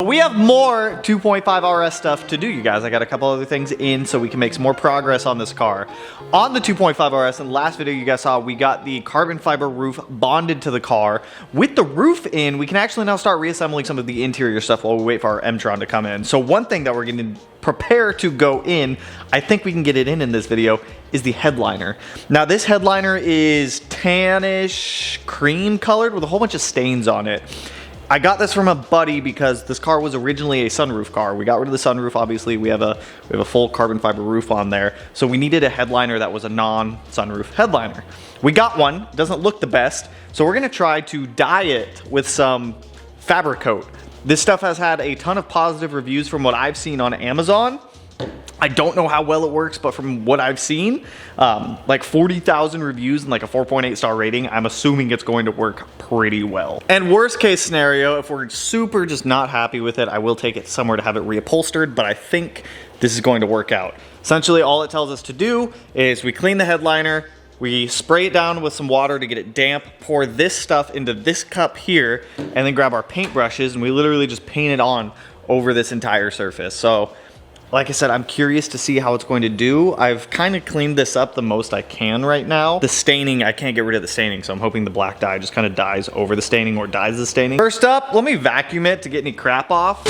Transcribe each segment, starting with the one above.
we have more 2.5 RS stuff to do, you guys. I got a couple other things in so we can make some more progress on this car. On the 2.5 RS, in the last video you guys saw, we got the carbon fiber roof bonded to the car. With the roof in, we can actually now start reassembling some of the interior stuff while we wait for our Emtron to come in. So one thing that we're going to prepare to go in, I think we can get it in this video, is the headliner. Now this headliner is tannish cream colored with a whole bunch of stains on it. I got this from a buddy because this car was originally a sunroof car. We got rid of the sunroof, obviously. We have a full carbon fiber roof on there. So we needed a headliner that was a non-sunroof headliner. We got one, doesn't look the best. So we're gonna try to dye it with some Fabricoat. This stuff has had a ton of positive reviews from what I've seen on Amazon. I don't know how well it works, but from what I've seen, like 40,000 reviews and like a 4.8 star rating, I'm assuming it's going to work pretty well. And worst case scenario, if we're super just not happy with it, I will take it somewhere to have it reupholstered, but I think this is going to work out. Essentially, all it tells us to do is we clean the headliner, we spray it down with some water to get it damp, pour this stuff into this cup here, and then grab our paint brushes, and we literally just paint it on over this entire surface. So, like I said, I'm curious to see how it's going to do. I've kind of cleaned this up the most I can right now. The staining, I can't get rid of the staining, so I'm hoping the black dye just kind of dyes over the staining or dyes the staining. First up, let me vacuum it to get any crap off.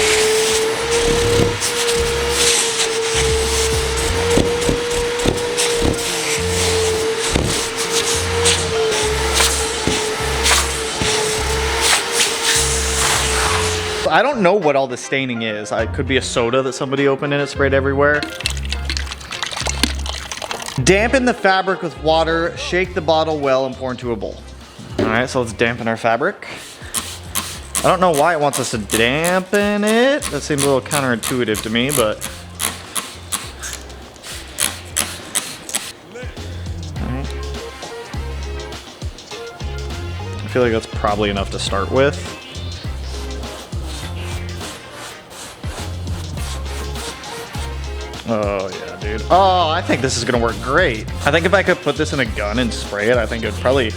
I don't know what all the staining is. It could be a soda that somebody opened and it sprayed everywhere. Dampen the fabric with water, shake the bottle well, and pour into a bowl. All right, so let's dampen our fabric. I don't know why it wants us to dampen it. That seems a little counterintuitive to me, but. All right. I feel like that's probably enough to start with. Oh yeah, dude. Oh, I think this is gonna work great. I think if I could put this in a gun and spray it, I think it would probably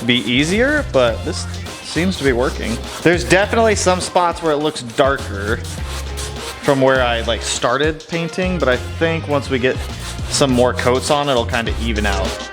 be easier, but this seems to be working. There's definitely some spots where it looks darker from where I like started painting, but I think once we get some more coats on, it'll kind of even out.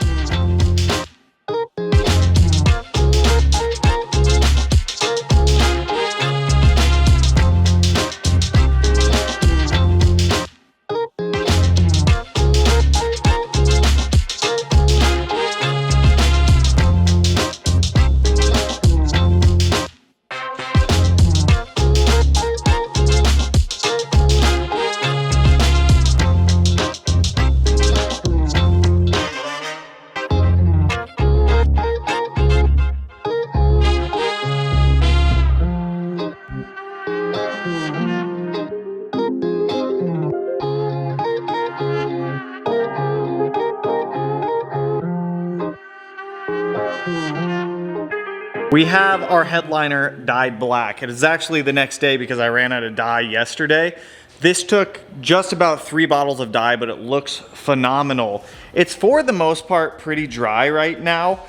We have our headliner dyed black. It is actually the next day because I ran out of dye yesterday. This took just about 3 bottles of dye, but it looks phenomenal. It's for the most part pretty dry right now.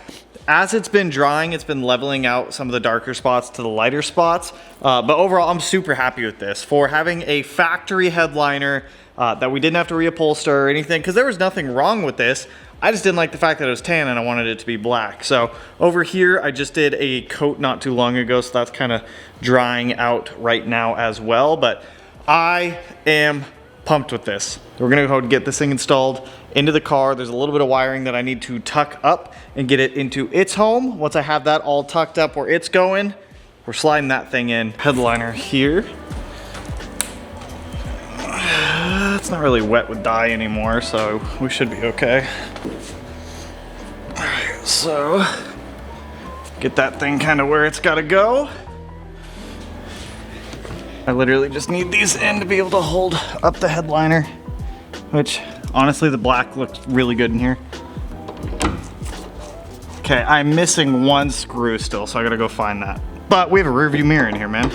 As it's been drying, it's been leveling out some of the darker spots to the lighter spots. But overall, I'm super happy with this. For having a factory headliner that we didn't have to reupholster or anything, because there was nothing wrong with this. I just didn't like the fact that it was tan and I wanted it to be black. So over here, I just did a coat not too long ago, so that's kind of drying out right now as well. But I am pumped with this. We're gonna go ahead and get this thing installed into the car. There's a little bit of wiring that I need to tuck up and get it into its home. Once I have that all tucked up where it's going, we're sliding that thing in. Headliner here. It's not really wet with dye anymore, so we should be okay. All right, so get that thing kind of where it's got to go. I literally just need these in to be able to hold up the headliner, which honestly the black looks really good in here. Okay, I'm missing one screw still, so I gotta go find that. But we have a rear view mirror in here, man.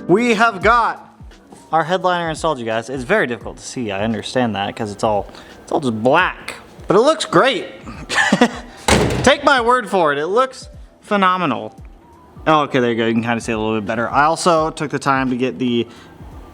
We have got our headliner installed, you guys. It's very difficult to see, I understand that, because it's all just black. But it looks great. Take my word for it, it looks phenomenal. Oh, okay, there you go, you can kind of see it a little bit better. I also took the time to get the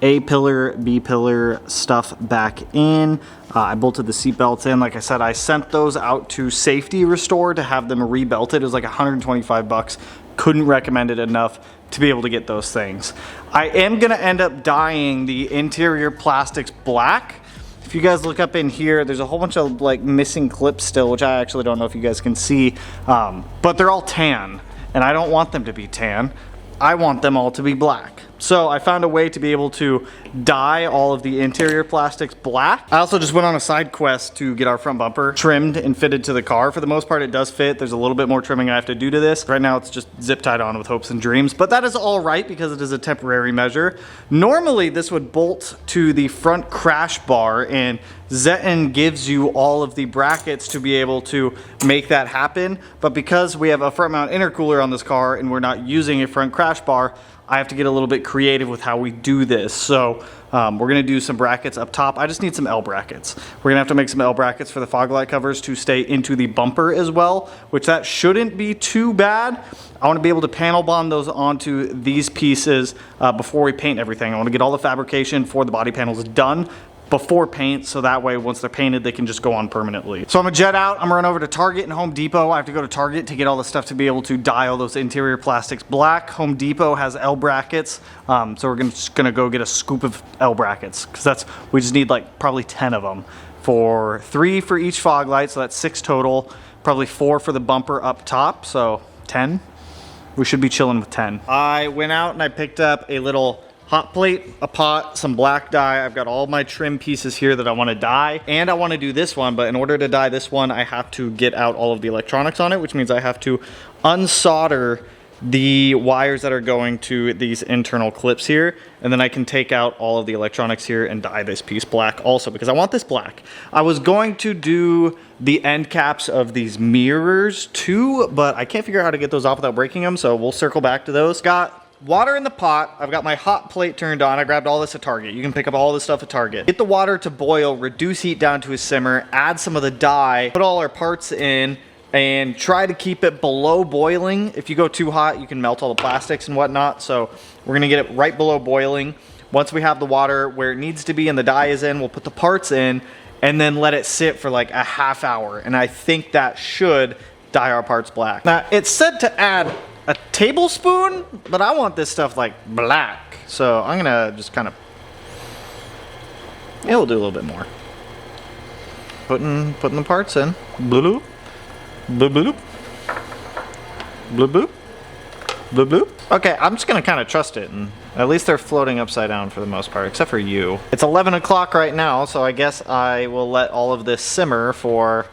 A-pillar, B-pillar stuff back in. I bolted the seat belts in. Like I said, I sent those out to Safety Restore to have them rebelted. It was like 125 bucks. Couldn't recommend it enough to be able to get those things. I am gonna end up dyeing the interior plastics black. If you guys look up in here, there's a whole bunch of like missing clips still, which I actually don't know if you guys can see, but they're all tan, and I don't want them to be tan. I want them all to be black. So I found a way to be able to dye all of the interior plastics black. I also just went on a side quest to get our front bumper trimmed and fitted to the car. For the most part, it does fit. There's a little bit more trimming I have to do to this. Right now, it's just zip tied on with hopes and dreams, but that is all right because it is a temporary measure. Normally, this would bolt to the front crash bar, and Zeton gives you all of the brackets to be able to make that happen. But because we have a front mount intercooler on this car and we're not using a front crash bar, I have to get a little bit creative with how we do this. So we're gonna do some brackets up top. I just need some L brackets. We're gonna have to make some L brackets for the fog light covers to stay into the bumper as well, which that shouldn't be too bad. I wanna be able to panel bond those onto these pieces before we paint everything. I wanna get all the fabrication for the body panels done before paint, so that way once they're painted they can just go on permanently. So I'm gonna jet out, I'm gonna run over to Target and Home Depot. I have to go to Target to get all the stuff to be able to dye all those interior plastics black. Home Depot has L brackets, so we're just gonna go get a scoop of L brackets, because we just need like probably 10 of them. 3 for each fog light, so that's 6 total, probably 4 for the bumper up top, so 10. We should be chilling with 10. I went out and I picked up a little hot plate, a pot, some black dye. I've got all my trim pieces here that I want to dye, and I want to do this one, but in order to dye this one, I have to get out all of the electronics on it, which means I have to unsolder the wires that are going to these internal clips here, and then I can take out all of the electronics here and dye this piece black also, because I want this black. I was going to do the end caps of these mirrors too, but I can't figure out how to get those off without breaking them, so we'll circle back to those. Got water in the pot. I've got my hot plate turned on. I grabbed all this at Target. You can pick up all this stuff at Target. Get the water to boil, reduce heat down to a simmer, add some of the dye, put all our parts in, and try to keep it below boiling. If you go too hot, you can melt all the plastics and whatnot. So we're gonna get it right below boiling. Once we have the water where it needs to be and the dye is in, we'll put the parts in and then let it sit for like a half hour. And I think that should dye our parts black. Now, it's said to add a tablespoon, but I want this stuff like black. So I'm gonna just kind of, yeah, we'll do a little bit more. Putting the parts in. Bloop, bloop, bloop, bloop, bloop, bloop, bloop. Okay, I'm just gonna kind of trust it, and at least they're floating upside down for the most part, except for you. It's 11 o'clock right now, so I guess I will let all of this simmer for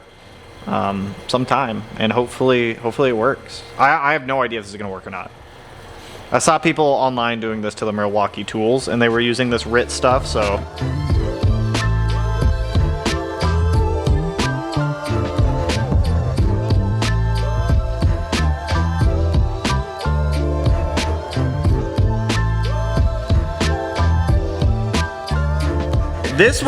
some time, and hopefully it works. I have no idea if this is gonna work or not. I saw people online doing this to the Milwaukee tools, and they were using this RIT stuff, so. This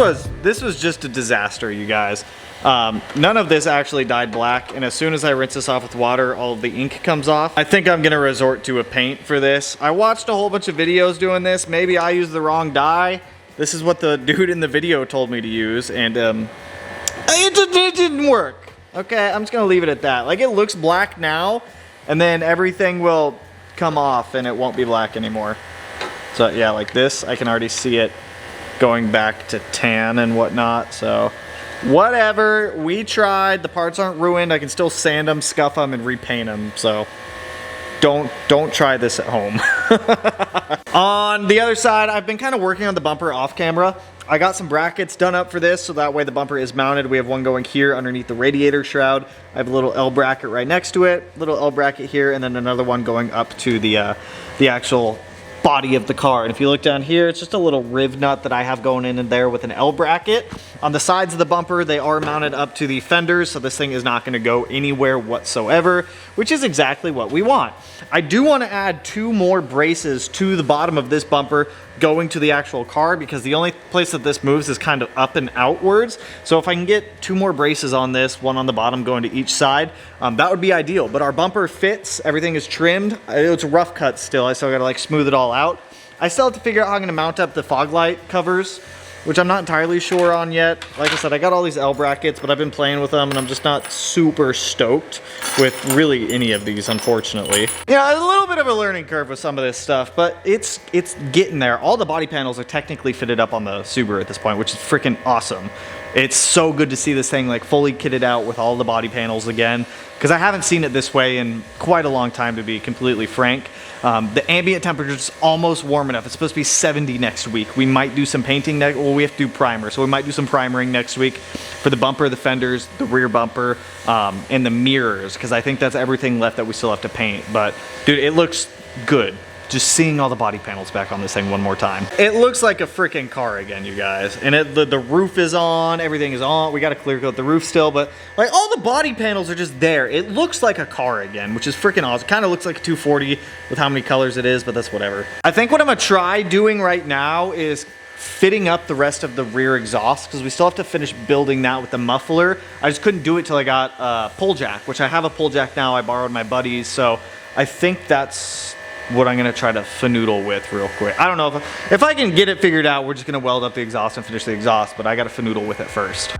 was just a disaster, you guys. None of this actually dyed black, and as soon as I rinse this off with water, all of the ink comes off. I think I'm gonna resort to a paint for this. I watched a whole bunch of videos doing this. Maybe I used the wrong dye. This is what the dude in the video told me to use, and it didn't work. Okay, I'm just gonna leave it at that. Like, it looks black now, and then everything will come off and it won't be black anymore. So yeah, like this, I can already see it going back to tan and whatnot, so whatever. We tried. The parts aren't ruined. I can still sand them, scuff them, and repaint them, so don't try this at home. On the other side, I've been kind of working on the bumper off camera. I got some brackets done up for this, so that way the bumper is mounted. We have one going here underneath the radiator shroud. I have a little L bracket right next to it, little L bracket here, and then another one going up to the actual body of the car. And if you look down here, it's just a little riv nut that I have going in there with an L bracket. On the sides of the bumper, they are mounted up to the fenders, so this thing is not gonna go anywhere whatsoever, which is exactly what we want. I do wanna add 2 more braces to the bottom of this bumper going to the actual car, because the only place that this moves is kind of up and outwards. So if I can get 2 more braces on this, one on the bottom going to each side, that would be ideal. But our bumper fits, everything is trimmed. It's a rough cut still, I still gotta like smooth it all out. I still have to figure out how I'm gonna mount up the fog light covers, which I'm not entirely sure on yet. Like I said, I got all these L brackets, but I've been playing with them and I'm just not super stoked with really any of these, unfortunately. Yeah, a little bit of a learning curve with some of this stuff, but it's getting there. All the body panels are technically fitted up on the Subaru at this point, which is freaking awesome. It's so good to see this thing like fully kitted out with all the body panels again, because I haven't seen it this way in quite a long time, to be completely frank. The ambient temperature is almost warm enough. It's supposed to be 70 next week. We might do some painting well, we have to do primer, so we might do some primering next week for the bumper, the fenders, the rear bumper, and the mirrors, because I think that's everything left that we still have to paint. But dude, it looks good. Just seeing all the body panels back on this thing one more time. It looks like a freaking car again, you guys. And the roof is on, everything is on. We gotta clear coat the roof still, but like all the body panels are just there. It looks like a car again, which is freaking awesome. Kind of looks like a 240 with how many colors it is, but that's whatever. I think what I'm gonna try doing right now is fitting up the rest of the rear exhaust, because we still have to finish building that with the muffler. I just couldn't do it till I got a pull jack, which I have a pull jack now. I borrowed my buddy's, so I think that's what I'm gonna try to fanoodle with real quick. I don't know if I can get it figured out, we're just gonna weld up the exhaust and finish the exhaust, but I gotta fanoodle with it first.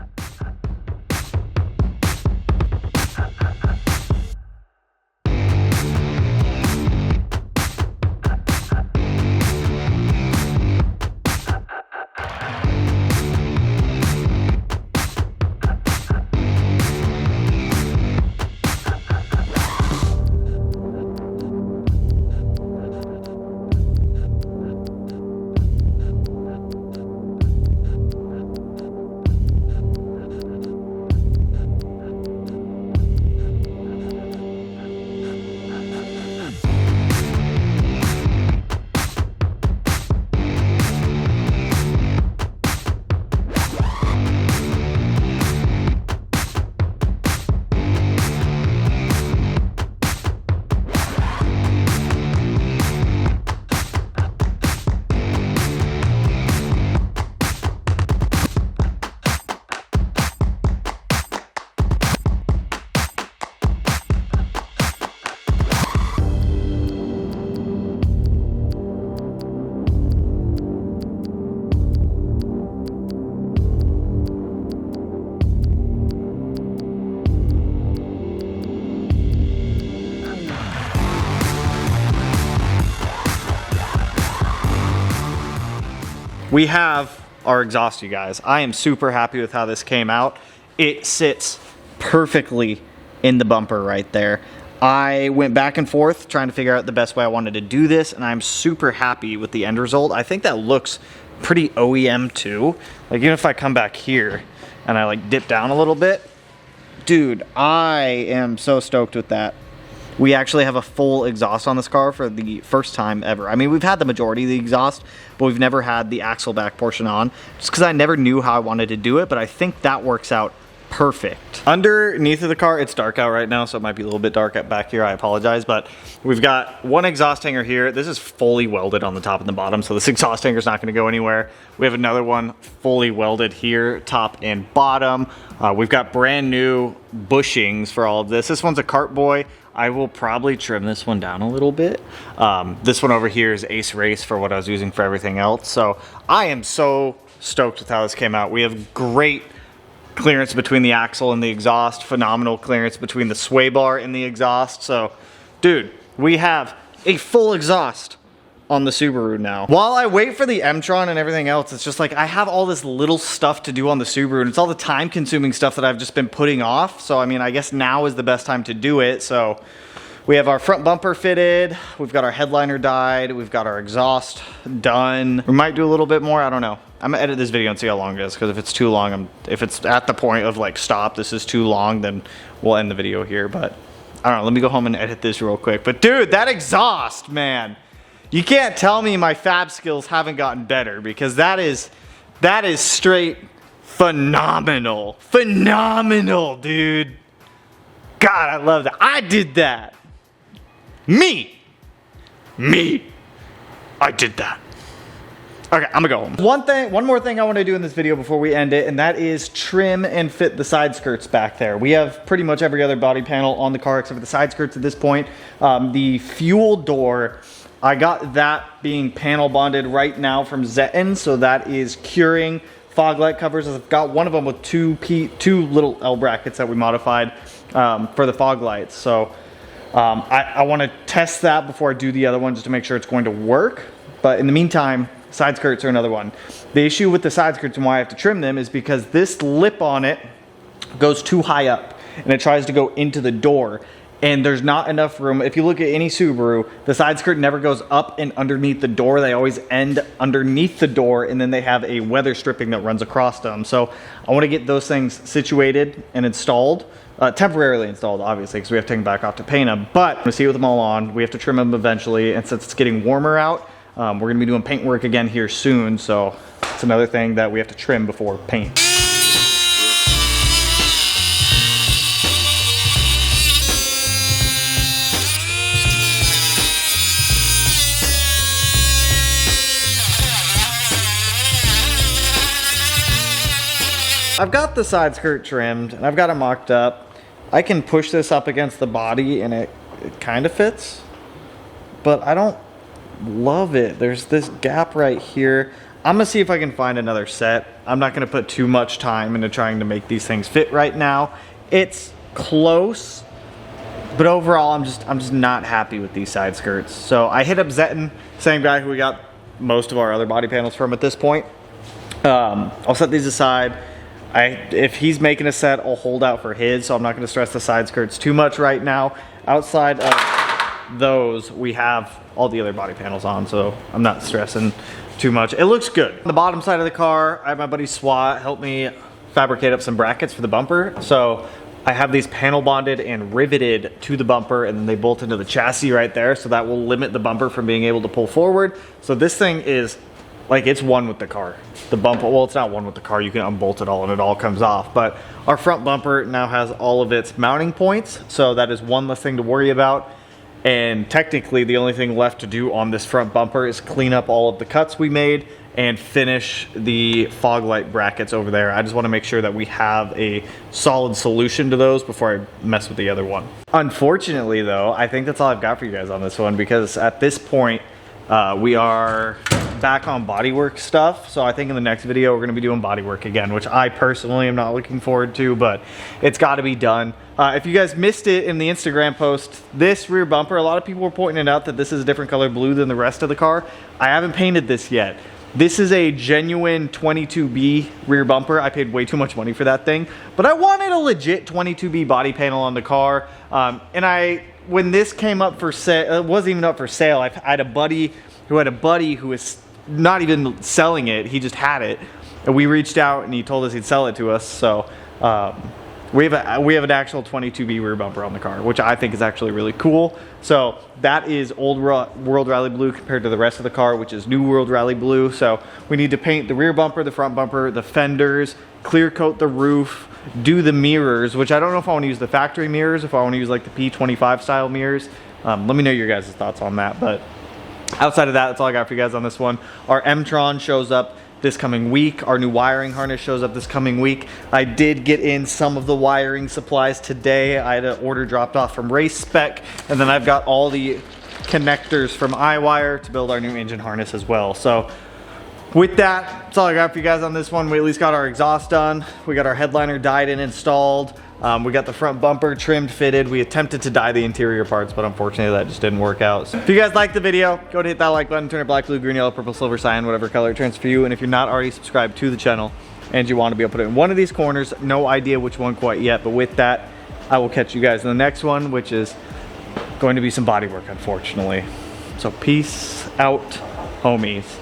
We have our exhaust, you guys. I am super happy with how this came out. It sits perfectly in the bumper right there. I went back and forth trying to figure out the best way I wanted to do this, and I'm super happy with the end result. I think that looks pretty OEM too. Like even if I come back here and I like dip down a little bit, dude, I am so stoked with that. We actually have a full exhaust on this car for the first time ever. I mean, we've had the majority of the exhaust, but we've never had the axle back portion on, just because I never knew how I wanted to do it, but I think that works out perfect. Underneath of the car, it's dark out right now, so it might be a little bit dark back here. I apologize, but we've got one exhaust hanger here. This is fully welded on the top and the bottom, so this exhaust hanger is not going to go anywhere. We have another one fully welded here, top and bottom. We've got brand new bushings for all of this. This one's a Kart Boy. I will probably trim this one down a little bit. This one over here is Ace Race for what I was using for everything else. So I am so stoked with how this came out. We have great clearance between the axle and the exhaust, phenomenal clearance between the sway bar and the exhaust. So dude, we have a full exhaust on the Subaru now. While I wait for the Emtron and everything else, it's just like I have all this little stuff to do on the Subaru, and it's all the time consuming stuff that I've just been putting off. So I mean, I guess now is the best time to do it. So we have our front bumper fitted, we've got our headliner dyed, we've got our exhaust done. We might do a little bit more, I don't know. I'm gonna edit this video and see how long it is, because if it's too long, if it's at the point of like, stop, this is too long, then we'll end the video here. But I don't know, let me go home and edit this real quick. But dude, that exhaust, man, You can't tell me my fab skills haven't gotten better, because that is straight phenomenal. Phenomenal, dude. God, I love that. I did that. Me. I did that. Okay, I'm gonna go home. One more thing I want to do in this video before we end it, and that is trim and fit the side skirts back there. We have pretty much every other body panel on the car except for the side skirts at this point. The fuel door, I got that being panel bonded right now from Zetten, so that is curing. Fog light covers, I've got one of them with two little L brackets that we modified for the fog lights. So I want to test that before I do the other one, just to make sure it's going to work. But in the meantime, side skirts are another one. The issue with the side skirts and why I have to trim them is because this lip on it goes too high up and it tries to go into the door, and there's not enough room. If you look at any Subaru, the side skirt never goes up and underneath the door. They always end underneath the door, and then they have a weather stripping that runs across them. So I want to get those things situated and installed. Temporarily installed, obviously, because we have to take them back off to paint them. But I'm going to see with them all on. We have to trim them eventually, and since it's getting warmer out, we're going to be doing paint work again here soon, so it's another thing that we have to trim before paint. I've got the side skirt trimmed, and I've got it mocked up. I can push this up against the body, and it kind of fits, but I don't love it. There's this gap right here. I'm gonna see if I can find another set. I'm not gonna put too much time into trying to make these things fit right now. It's close, but overall I'm just not happy with these side skirts. So I hit up Zetten, same guy who we got most of our other body panels from at this point. I'll set these aside. If he's making a set, I'll hold out for his, so I'm not gonna stress the side skirts too much right now. Outside of those, we have all the other body panels on, so I'm not stressing too much. It looks good. On the bottom side of the car, I have my buddy Swat help me fabricate up some brackets for the bumper. So I have these panel bonded and riveted to the bumper, and then they bolt into the chassis right there, so that will limit the bumper from being able to pull forward. So this thing is like, it's one with the car. The bumper, well, it's not one with the car. You can unbolt it all and it all comes off. But our front bumper now has all of its mounting points, so that is one less thing to worry about. And technically the only thing left to do on this front bumper is clean up all of the cuts we made and finish the fog light brackets over there. I just want to make sure that we have a solid solution to those before I mess with the other one. Unfortunately though, I think that's all I've got for you guys on this one, because at this point we are back on bodywork stuff. So I think in the next video we're going to be doing bodywork again, which I personally am not looking forward to, but it's got to be done. If you guys missed it in the Instagram post, this rear bumper, a lot of people were pointing out that this is a different color blue than the rest of the car. I haven't painted this yet. This is a genuine 22B rear bumper. I paid way too much money for that thing, but I wanted a legit 22B body panel on the car. When this came up for sale, it wasn't even up for sale. I had a buddy who was not even selling it. He just had it, and we reached out and he told us he'd sell it to us. So we have an actual 22B rear bumper on the car, which I think is actually really cool. So that is old World Rally Blue compared to the rest of the car, which is new World Rally Blue. So we need to paint the rear bumper, the front bumper, the fenders, clear coat the roof, do the mirrors, which I don't know if I want to use the factory mirrors, if I want to use like the P25 style mirrors. Let me know your guys' thoughts on that. But outside of that, that's all I got for you guys on this one. Our Emtron shows up this coming week. Our new wiring harness shows up this coming week. I did get in some of the wiring supplies today. I had an order dropped off from Race Spec, and then I've got all the connectors from iWire to build our new engine harness as well. So with that, that's all I got for you guys on this one. We at least got our exhaust done. We got our headliner dyed and installed. We got the front bumper trimmed, fitted. We attempted to dye the interior parts, but unfortunately that just didn't work out. So if you guys liked the video, go ahead and hit that like button, turn it black, blue, green, yellow, purple, silver, cyan, whatever color it turns for you. And if you're not already subscribed to the channel and you want to be able to put it in one of these corners, no idea which one quite yet, but with that, I will catch you guys in the next one, which is going to be some body work, unfortunately. So peace out, homies.